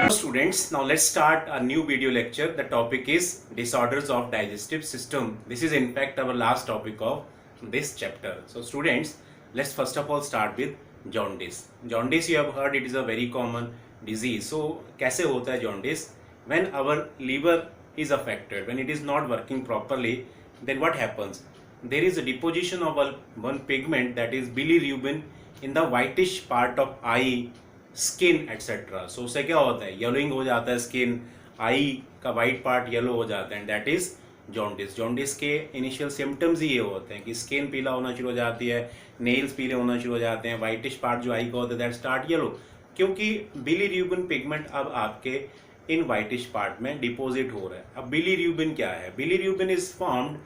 Students, now let's start a new video lecture. The topic is disorders of digestive system. This is in fact our last topic of this chapter. So students, let's first of all start with jaundice. Jaundice, you have heard, it is a very common disease. So कैसे होता है jaundice? When our liver is affected, when it is not working properly, then what happens? There is a deposition of one pigment, that is bilirubin, in the whitish part of eye, skin etcetera. So उससे क्या होता है, yellowing हो जाता है skin, आई का white part yellow हो जाता है, and that is jaundice. Jaundice के इनिशियल सिम्टम्स ही ये होते हैं कि स्किन पीला होना शुरू हो जाती है, नेल्स पीले होना शुरू हो जाते हैं, वाइटिश पार्ट जो आई का होता है दैट स्टार्ट येलो, क्योंकि बिलीरूबिन पिगमेंट अब आपके इन वाइटिश पार्ट में डिपोजिट हो रहा है. अब बिलीरूबिन क्या है? Bilirubin is formed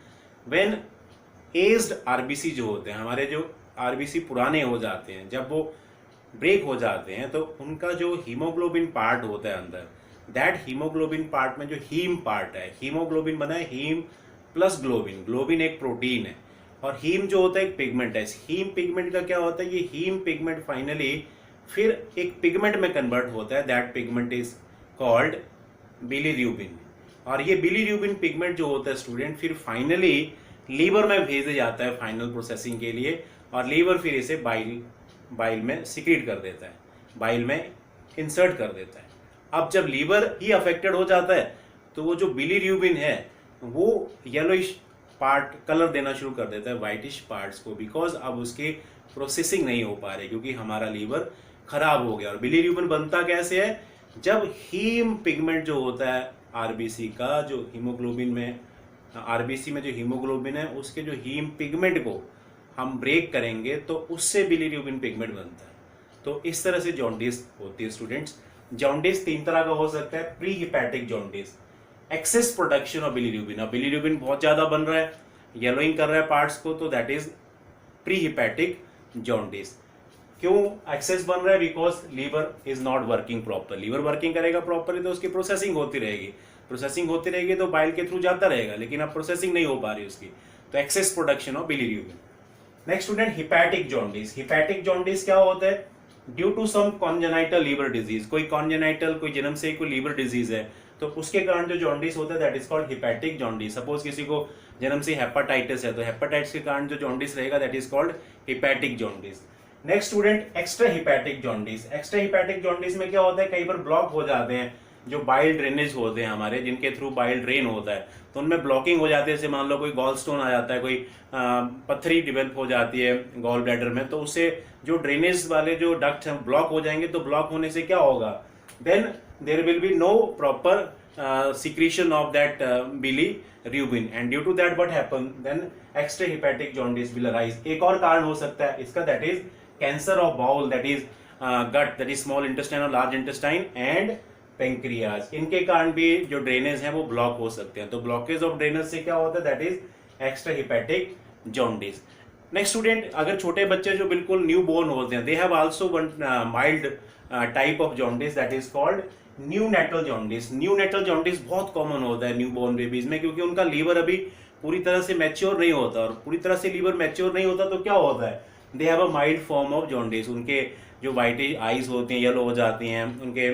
when aged RBC जो होते हैं, हमारे जो आरबीसी पुराने हो जाते हैं, जब वो ब्रेक हो जाते हैं तो उनका जो हीमोग्लोबिन पार्ट होता है अंदर, दैट हीमोग्लोबिन पार्ट में जो हीम पार्ट है, हीमोग्लोबिन बना है हीम प्लस ग्लोबिन. ग्लोबिन एक प्रोटीन है और हीम जो होता है एक पिगमेंट है. हीम पिगमेंट का क्या होता है, ये हीम पिगमेंट फाइनली फिर एक पिगमेंट में कन्वर्ट होता है, that pigment is called bilirubin. और ये बिलीरूबिन पिगमेंट जो होता है स्टूडेंट, फिर फाइनली लीवर में भेजा जाता है फाइनल प्रोसेसिंग के लिए, और लीवर फिर इसे बाइल में सिक्रीट कर देता है, बाइल में इंसर्ट कर देता है. अब जब लीवर ही अफेक्टेड हो जाता है तो वो जो बिलीरूबिन है वो येलोइश पार्ट कलर देना शुरू कर देता है वाइटिश पार्ट्स को, बिकॉज अब उसकी प्रोसेसिंग नहीं हो पा रही क्योंकि हमारा लीवर खराब हो गया. और बिलीरूबिन बनता कैसे है, जब हीम पिगमेंट जो होता है आरबीसी का, जो हीमोग्लोबिन में, आरबीसी में जो हीमोग्लोबिन है उसके जो हीम पिगमेंट को हम ब्रेक करेंगे तो उससे बिलीरूबिन पिगमेंट बनता है. तो इस तरह से जॉन्डिस होती है स्टूडेंट्स. जॉन्डिस तीन तरह का हो सकता है. Pre hepatic jaundice, access production of bilirubin. अब बिलीरूबिन बहुत ज्यादा बन रहा है, येलोइंग कर रहा है पार्ट्स को, तो that is pre hepatic jaundice. क्यों एक्सेस बन रहा है? Because liver is not working proper. Liver working करेगा प्रॉपरली तो उसकी प्रोसेसिंग होती रहेगी, प्रोसेसिंग होती रहेगी तो बाइल के थ्रू जाता रहेगा, लेकिन अब प्रोसेसिंग नहीं हो पा रही उसकी, तो excess production of bilirubin. Next student, hepatic jaundice. Hepatic jaundice क्या होता है? Due to some congenital liver disease. कोई कॉन्जेनाइटल, कोई जन्म से कोई लीवर डिजीज है तो उसके कारण जो जॉन्डिस होता है that is called hepatic jaundice. Suppose किसी को जन्म से हेपाटाइटिस है तो हेपाटाइटिस के कारण जो जॉन्डिस रहेगा that is called hepatic jaundice. Next student, extra hepatic jaundice. Extra hepatic jaundice में क्या होता है, कई बार ब्लॉक हो जाते हैं जो बाइल ड्रेनेज होते हैं हमारे, जिनके थ्रू बाइल ड्रेन होता है, तो उनमें ब्लॉकिंग हो जाती है. जैसे मान लो कोई गॉल स्टोन आ जाता है, कोई पत्थरी डेवलप हो जाती है गॉल ब्लैडर में, तो उससे जो ड्रेनेज वाले जो डक्ट हैं ब्लॉक हो जाएंगे. तो ब्लॉक होने से क्या होगा, then there will be no proper secretion of that bilirubin, and due to that what happen, then extra hepatic jaundice will arise. एक और कारण हो सकता है इसका, that is cancer of bowel, that is gut, that is small intestine और large intestine, and pancreas. इनके कारण भी जो ड्रेनेज है वो ब्लॉक हो सकते हैं. तो ब्लॉकेज ऑफ ड्रेनेज से क्या होता है, that is extra hepatic jaundice. Next student, अगर छोटे बच्चे जो बिल्कुल न्यू बोर्न होते हैं, they have also one mild type of jaundice, that is called neonatal jaundice. Neonatal jaundice बहुत कॉमन होता है न्यू बोर्न बेबीज में, क्योंकि उनका लीवर अभी पूरी तरह से मैच्योर नहीं होता, और पूरी तरह से लीवर मैच्योर नहीं होता तो क्या होता है, they have a mild form of jaundice. उनके जो वाइट आईज होती हैं येलो हो जाती हैं, उनके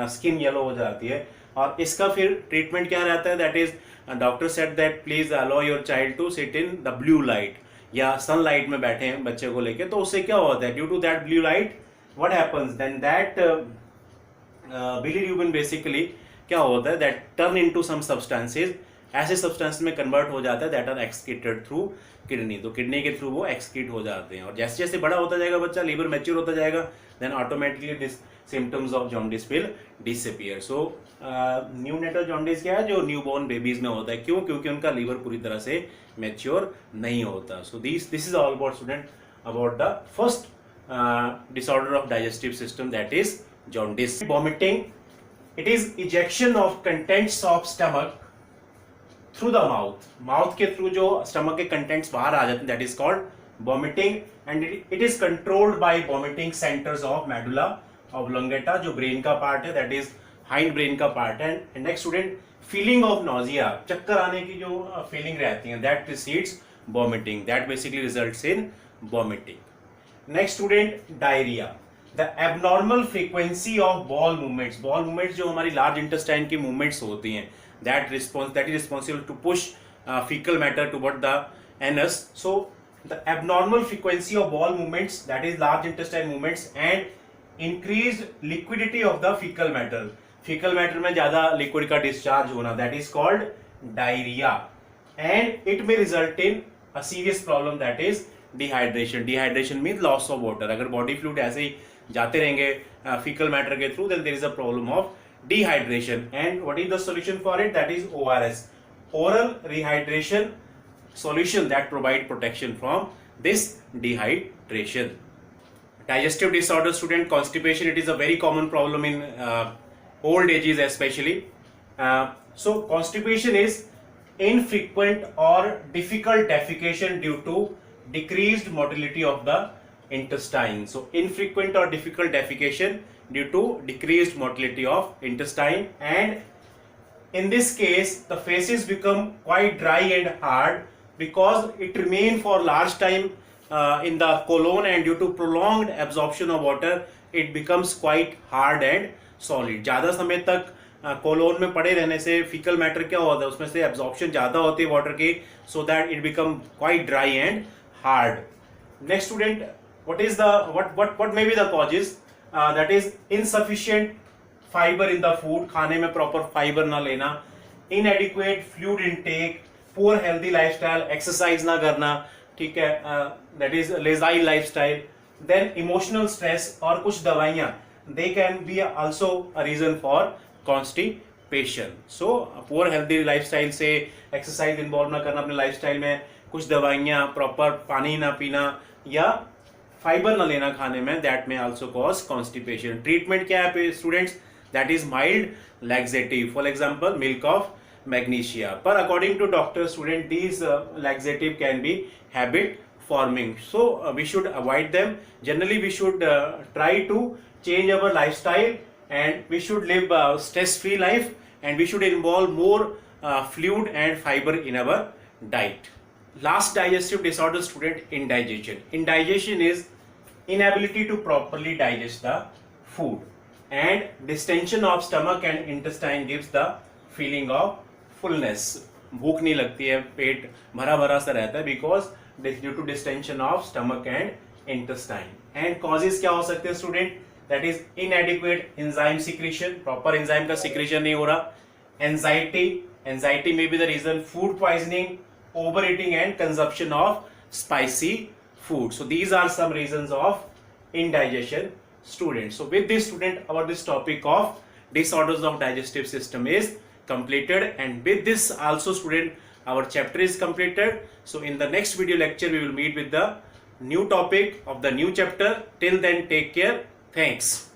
स्किन येलो हो जाती है. और इसका फिर ट्रीटमेंट क्या रहता है, that is doctor said that please allow your child to sit in the blue light, या सनलाइट में बैठे हैं बच्चे को लेके. तो उससे क्या होता है, due to that blue light what happens, then that bilirubin basically क्या होता है, that turn into some substances, ऐसे सब्सटेंस में कन्वर्ट हो जाता है that are excreted through kidney. तो किडनी के थ्रू वो एक्सक्रीट हो जाते हैं, और जैसे जैसे बड़ा होता जाएगा बच्चा, लीवर मैच्योर होता जाएगा, then automatically this symptoms of jaundice will disappear. So neonatal jaundice क्या है, जो न्यूबॉर्न बेबीज में होता है. क्यों? क्योंकि उनका लीवर पूरी तरह से मैच्योर नहीं होता. So this is all about student about the first disorder of digestive system, that is jaundice. Vomiting, it is ejection of contents of stomach through the mouth. Mouth के थ्रू जो stomach के contents बाहर आ जाते हैं, that is called vomiting, and it is controlled by vomiting centres of medulla oblongata, जो brain का part है, that is hind brain का पार्ट है. And next student, feeling of nausea, चक्कर आने की जो फीलिंग रहती है, that precedes vomiting, that basically results in vomiting. Next student diarrhoea, the abnormal frequency of bowel movements, bowel movements जो हमारी लार्ज इंटेस्टाइन की मूवमेंट्स होती हैं, that is responsible to push faecal matter toward the anus. So the abnormal frequency of bowel movements, that is large intestine movements, and increased liquidity of the faecal matter, faecal matter में ज्यादा liquid का discharge होना, that is called diarrhoea, and it may result in a serious problem, that is dehydration. Dehydration mean loss of water. अगर body fluid ऐसे ही जाते रहेंगे faecal matter के through, then there is a problem of dehydration. And what is the solution for it? That is ORS, oral rehydration solution, that provide protection from this dehydration. Digestive disorder, student, constipation, it is a very common problem in old ages especially. So constipation is infrequent or difficult defecation due to decreased motility of the intestine. So infrequent or difficult defecation due to decreased motility of intestine, and in this case the faces become quite dry and hard because it remain for large time in the colon, and due to prolonged absorption of water it becomes quite hard and solid. ज़्यादा समय तक colon में पड़े रहने से faecal matter क्या होता है, उसमें से एब्जॉर्प्शन ज़्यादा होती है वाटर की, so that it become quite dry and hard. Next student, what is the what may be the causes? That is insufficient fiber in the food, खाने में proper fiber ना लेना, inadequate fluid intake, poor healthy lifestyle, exercise ना करना, ठीक है, that is lazy lifestyle, then emotional stress और कुछ दवाइयाँ, they can be also a reason for constipation. So poor healthy lifestyle से exercise involve ना करना अपने lifestyle में, कुछ दवाइयाँ, proper पानी ना पीना या फाइबर ना लेना खाने में, दैट में आल्सो कॉज कॉन्स्टिपेशन. ट्रीटमेंट क्या है students? That is mild laxative, for example milk of magnesia. पर according to doctor student, these laxative can be habit forming, so we should avoid them. Generally we should try to change our lifestyle and we should live stress free life, and we should involve more fluid and fibre in our diet. Last digestive disorder, student, indigestion. Indigestion is inability to properly digest the food, and distension of stomach and intestine gives the feeling of fullness. भूख नहीं लगती है, पेट भरा भरा सा रहता है because due to distension of stomach and intestine. And causes क्या हो सकते हैं student? That is inadequate enzyme secretion, proper enzyme का secretion नहीं हो रहा. Anxiety may be the reason. Food poisoning, overeating and consumption of spicy food. So these are some reasons of indigestion, students. So with this student, our this topic of disorders of digestive system is completed, and with this also student, our chapter is completed. So in the next video lecture we will meet with the new topic of the new chapter. Till then, take care. Thanks.